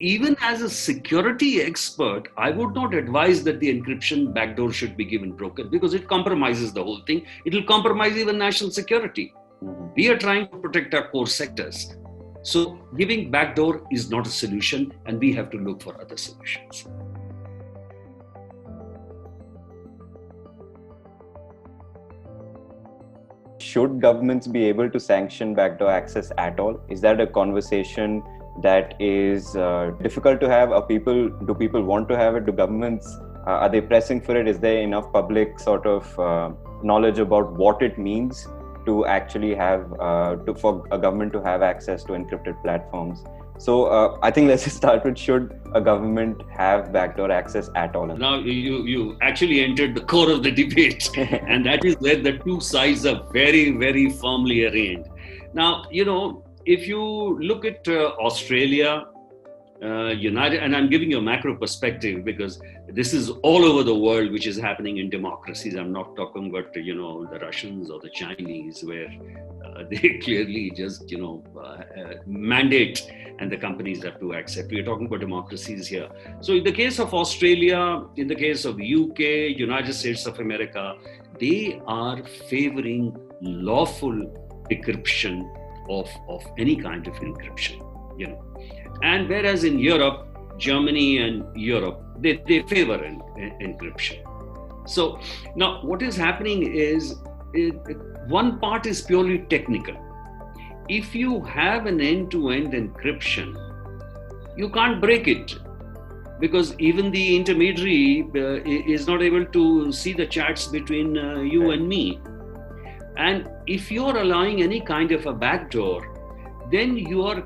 Even as a security expert, I would not advise that the encryption backdoor should be given broken because it compromises the whole thing. It will compromise even national security. We are trying to protect our core sectors. So giving backdoor is not a solution, and we have to look for other solutions. Should governments be able to sanction backdoor access at all? Is that a conversation that is difficult to have? Do people want to have it? Do governments, are they pressing for it? Is there enough public sort of knowledge about what it means to actually have, for a government to have access to encrypted platforms? So I think let's just start with, should a government have backdoor access at all? Now you actually entered the core of the debate, and that is where the two sides are very, very firmly arraigned. Now, if you look at Australia, United, and I'm giving you a macro perspective because this is all over the world, which is happening in democracies. I'm not talking about, the Russians or the Chinese, where they clearly just, mandate and the companies have to accept. We are talking about democracies here. So in the case of Australia, in the case of UK, United States of America, they are favoring lawful decryption of any kind of encryption, And whereas in Europe, Germany and Europe, they favor encryption. So now what is happening is one part is purely technical. If you have an end-to-end encryption, you can't break it because even the intermediary is not able to see the chats between you and me. And if you're allowing any kind of a backdoor, then you are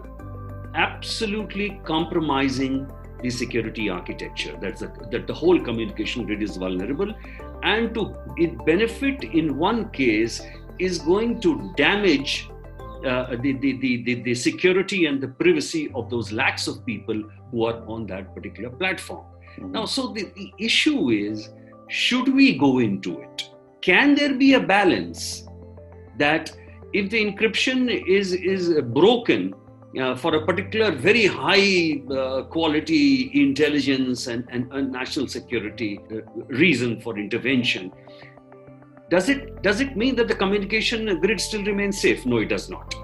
absolutely compromising the security architecture. That the whole communication grid is vulnerable, and its benefit in one case is going to damage the security and the privacy of those lakhs of people who are on that particular platform. Now, so the issue is, should we go into it? Can there be a balance that if the encryption is broken for a particular very high quality intelligence and national security reason for intervention, does it mean that the communication grid still remains safe? No, it does not.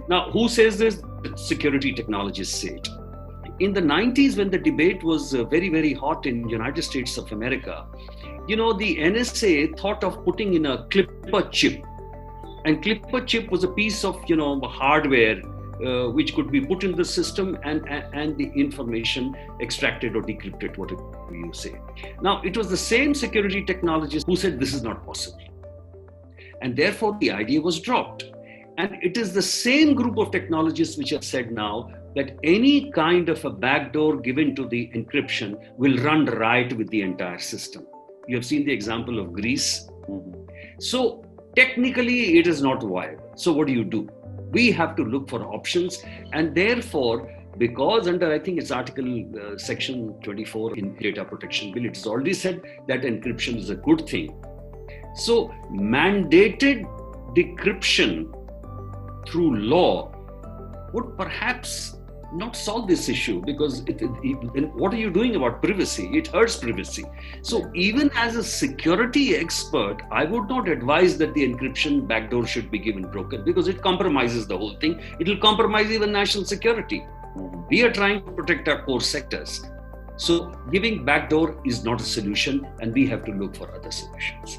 Now, who says this? The security technologists say it. In the 90s, when the debate was very, very hot in the United States of America, the NSA thought of putting in a Clipper chip. And Clipper chip was a piece of, hardware which could be put in the system and the information extracted or decrypted, whatever you say. Now, it was the same security technologists who said this is not possible. And therefore, the idea was dropped. And it is the same group of technologists which have said now that any kind of a backdoor given to the encryption will run riot with the entire system. You have seen the example of Greece. So technically, it is not viable. So what do? We have to look for options, and therefore, because under, I think it's Article Section 24 in Data Protection Bill, it is already said that encryption is a good thing. So mandated decryption through law would perhaps not solve this issue, because what are you doing about privacy? It hurts privacy. So even as a security expert, I would not advise that the encryption backdoor should be given broken because it compromises the whole thing. It will compromise even national security. We are trying to protect our core sectors. So giving backdoor is not a solution, and we have to look for other solutions.